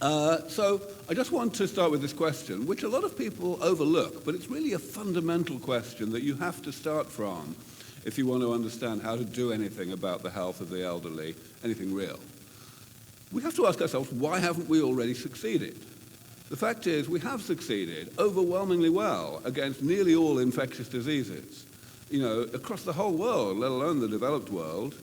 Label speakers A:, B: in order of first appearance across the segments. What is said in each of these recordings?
A: So I just want to start with this question, which a lot of people overlook, but it's really a fundamental question that you have to start from if you want to understand how to do anything about the health of the elderly, anything real. We have to ask ourselves, why haven't we already succeeded? The fact is, we have succeeded overwhelmingly well against nearly all infectious diseases. You know, across the whole world, let alone the developed world,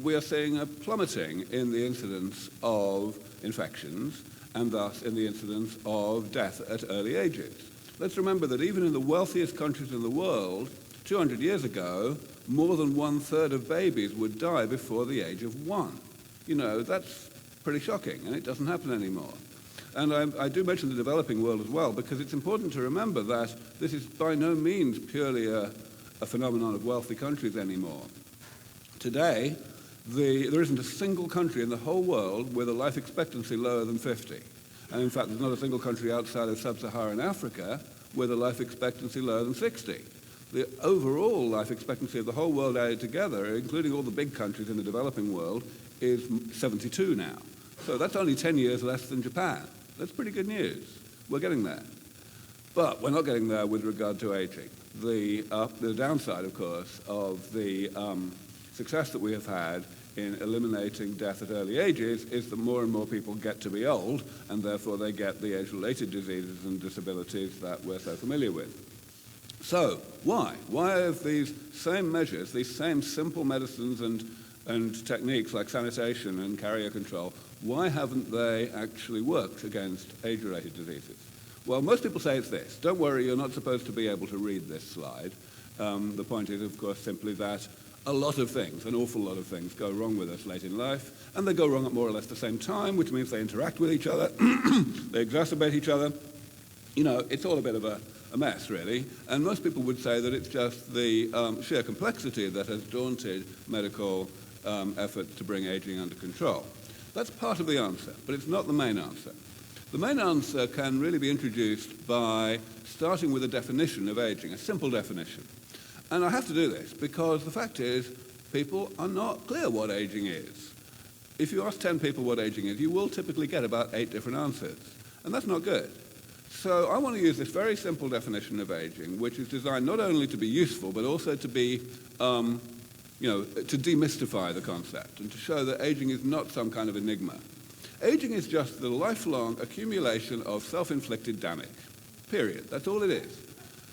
A: we are seeing a plummeting in the incidence of infections and thus in the incidence of death at early ages. Let's remember that even in the wealthiest countries in the world, 200 years ago, more than 1/3 of babies would die before the age of 1. You know, that's pretty shocking, and it doesn't happen anymore. And I do mention the developing world as well, because it's important to remember that this is by no means purely a phenomenon of wealthy countries anymore. Today, there isn't a single country in the whole world with a life expectancy lower than 50. And in fact, there's not a single country outside of sub-Saharan Africa with a life expectancy lower than 60. The overall life expectancy of the whole world added together, including all the big countries in the developing world, is 72 now. So that's only 10 years less than Japan. That's pretty good news. We're getting there. But we're not getting there with regard to aging. The downside, of course, of the success that we have had in eliminating death at early ages is that more and more people get to be old, and therefore they get the age-related diseases and disabilities that we're so familiar with. So, why? Why have these same measures, these same simple medicines and techniques like sanitation and carrier control, why haven't they actually worked against age-related diseases? Well, most people say it's this. Don't worry, you're not supposed to be able to read this slide. The point is, of course, simply that a lot of things, an awful lot of things, go wrong with us late in life, and they go wrong at more or less the same time, which means they interact with each other, they exacerbate each other. You know, it's all a bit of a mess, really, and most people would say that it's just the sheer complexity that has daunted medical efforts to bring aging under control. That's part of the answer, but it's not the main answer. The main answer can really be introduced by starting with a definition of aging, a simple definition. And I have to do this because the fact is people are not clear what aging is. If you ask 10 people what aging is, you will typically get about 8 different answers, and that's not good. So I want to use this very simple definition of aging, which is designed not only to be useful, but also to be, to demystify the concept and to show that aging is not some kind of enigma. Aging is just the lifelong accumulation of self-inflicted damage, period. That's all it is.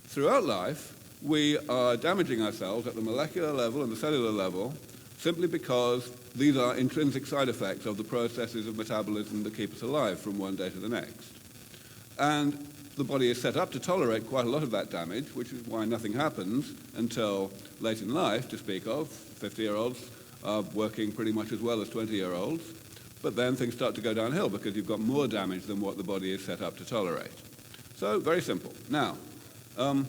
A: Throughout life, we are damaging ourselves at the molecular level and the cellular level simply because these are intrinsic side effects of the processes of metabolism that keep us alive from one day to the next. And the body is set up to tolerate quite a lot of that damage, which is why nothing happens until late in life, to speak of. 50-year-olds are working pretty much as well as 20-year-olds, but then things start to go downhill because you've got more damage than what the body is set up to tolerate. So, very simple. Now, hello?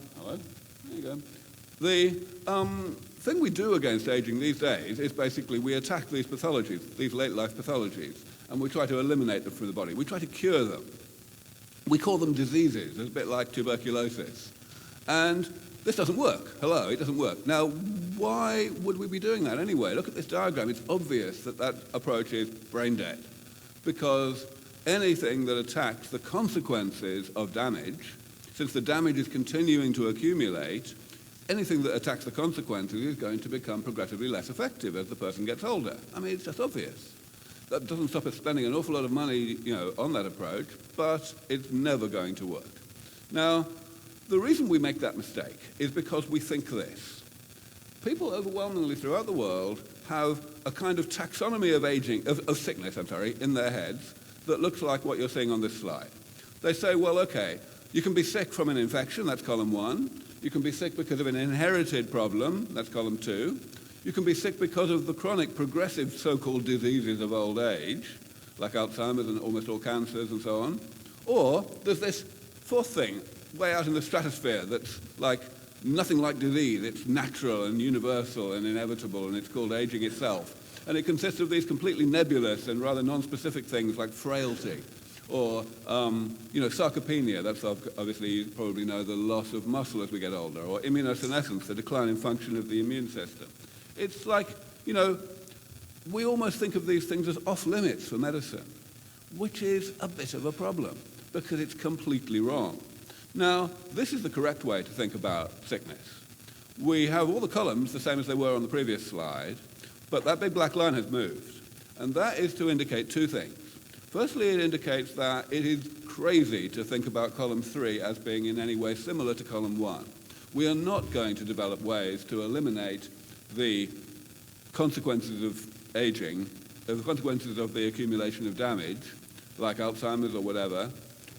A: There you go. The thing we do against aging these days is basically we attack these pathologies, these late-life pathologies, and we try to eliminate them from the body. We try to cure them. We call them diseases. It's a bit like tuberculosis. And this doesn't work. Hello, it doesn't work. Now, why would we be doing that anyway? Look at this diagram. It's obvious that that approach is brain dead, because anything that attacks the consequences of damage, since the damage is continuing to accumulate, anything that attacks the consequences is going to become progressively less effective as the person gets older. I mean, it's just obvious. That doesn't stop us spending an awful lot of money, on that approach, but it's never going to work. Now, the reason we make that mistake is because we think this. People overwhelmingly throughout the world have a kind of taxonomy of aging, of sickness, in their heads that looks like what you're seeing on this slide. They say, well, okay, you can be sick from an infection, that's column 1. You can be sick because of an inherited problem, that's column 2. You can be sick because of the chronic progressive so-called diseases of old age, like Alzheimer's and almost all cancers and so on. Or there's this fourth thing, way out in the stratosphere, that's like nothing like disease. It's natural and universal and inevitable, and it's called aging itself. And it consists of these completely nebulous and rather non-specific things like frailty, or sarcopenia. That's obviously, you probably know, the loss of muscle as we get older, or immunosenescence, the decline in function of the immune system. It's like, we almost think of these things as off limits for medicine. which is a bit of a problem because it's completely wrong. Now, this is the correct way to think about sickness. We have all the columns the same as they were on the previous slide, but that big black line has moved. And that is to indicate two things. Firstly, it indicates that it is crazy to think about column 3 as being in any way similar to column 1. We are not going to develop ways to eliminate the consequences of aging, the consequences of the accumulation of damage, like Alzheimer's or whatever,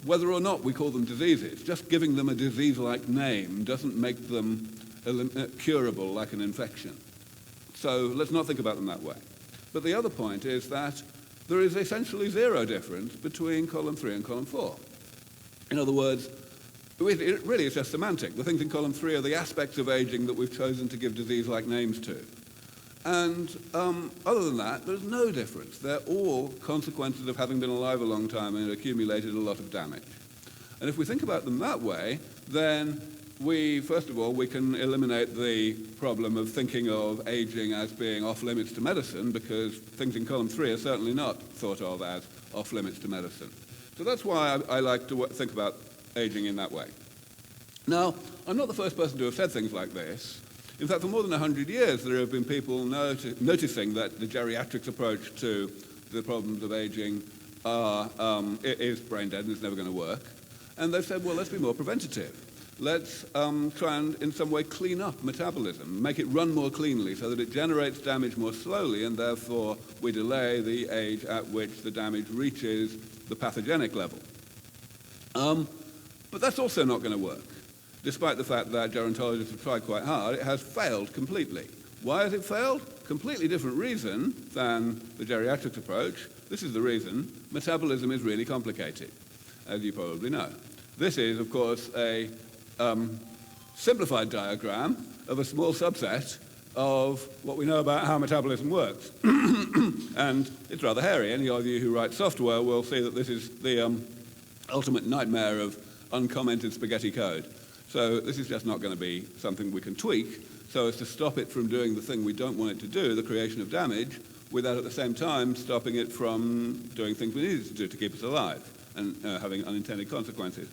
A: whether or not we call them diseases. Just giving them a disease-like name doesn't make them curable like an infection. So let's not think about them that way. But the other point is that there is essentially zero difference between column 3 and column 4. In other words, it really is just semantic. The things in column 3 are the aspects of aging that we've chosen to give disease-like names to. And other than that, there's no difference. They're all consequences of having been alive a long time and accumulated a lot of damage. And if we think about them that way, then first of all, we can eliminate the problem of thinking of aging as being off-limits to medicine, because things in column 3 are certainly not thought of as off-limits to medicine. So that's why I like to think about aging in that way. Now, I'm not the first person to have said things like this. In fact, for more than 100 years, there have been people noticing that the geriatrics approach to the problems of aging is brain dead and it's never going to work. And they've said, well, let's be more preventative. Let's try and, in some way, clean up metabolism, make it run more cleanly so that it generates damage more slowly, and therefore we delay the age at which the damage reaches the pathogenic level. But that's also not going to work. Despite the fact that gerontologists have tried quite hard, it has failed completely. Why has it failed? Completely different reason than the geriatrics approach. This is the reason. Metabolism is really complicated, as you probably know. This is, of course, a simplified diagram of a small subset of what we know about how metabolism works. And it's rather hairy. Any of you who write software will see that this is the ultimate nightmare of uncommented spaghetti code. So this is just not going to be something we can tweak so as to stop it from doing the thing we don't want it to do, the creation of damage, without at the same time stopping it from doing things we need it to do to keep us alive and having unintended consequences.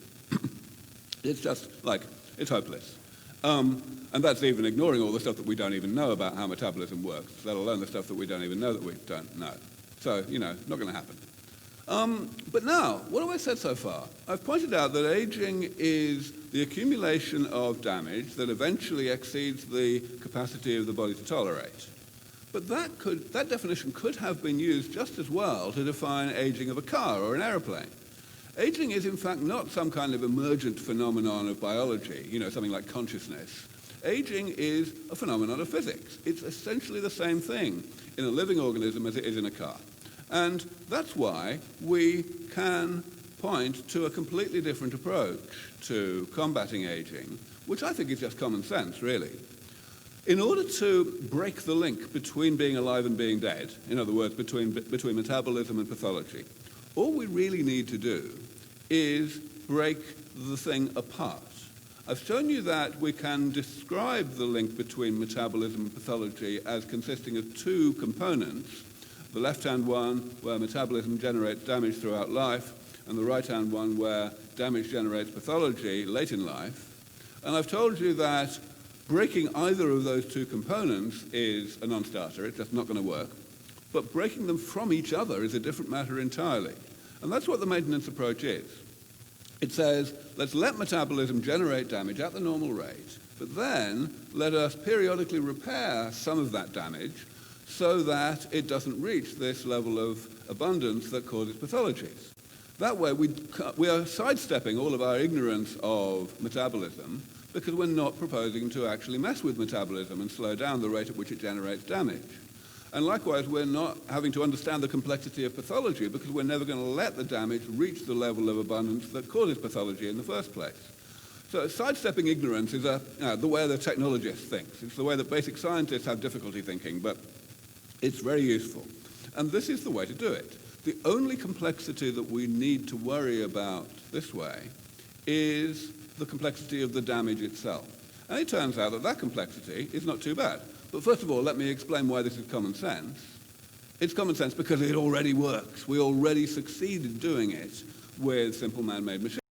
A: It's just like, it's hopeless. And that's even ignoring all the stuff that we don't even know about how metabolism works, let alone the stuff that we don't even know that we don't know. So, not going to happen. But now, what have I said so far? I've pointed out that aging is the accumulation of damage that eventually exceeds the capacity of the body to tolerate. But that definition could have been used just as well to define aging of a car or an aeroplane. Aging is, in fact, not some kind of emergent phenomenon of biology, something like consciousness. Aging is a phenomenon of physics. It's essentially the same thing in a living organism as it is in a car. And that's why we can point to a completely different approach to combating aging, which I think is just common sense, really. In order to break the link between being alive and being dead, in other words, between metabolism and pathology, all we really need to do is break the thing apart. I've shown you that we can describe the link between metabolism and pathology as consisting of two components. The left-hand one, where metabolism generates damage throughout life, and the right-hand one, where damage generates pathology late in life. And I've told you that breaking either of those two components is a non-starter. It's just not going to work. But breaking them from each other is a different matter entirely. And that's what the maintenance approach is. It says, let's let metabolism generate damage at the normal rate, but then let us periodically repair some of that damage so that it doesn't reach this level of abundance that causes pathologies. That way, we are sidestepping all of our ignorance of metabolism because we're not proposing to actually mess with metabolism and slow down the rate at which it generates damage. And likewise, we're not having to understand the complexity of pathology because we're never going to let the damage reach the level of abundance that causes pathology in the first place. So sidestepping ignorance is the way the technologist thinks. It's the way that basic scientists have difficulty thinking, but it's very useful. And this is the way to do it. The only complexity that we need to worry about this way is the complexity of the damage itself. And it turns out that complexity is not too bad. But first of all, let me explain why this is common sense. It's common sense because it already works. We already succeeded doing it with simple man-made machines.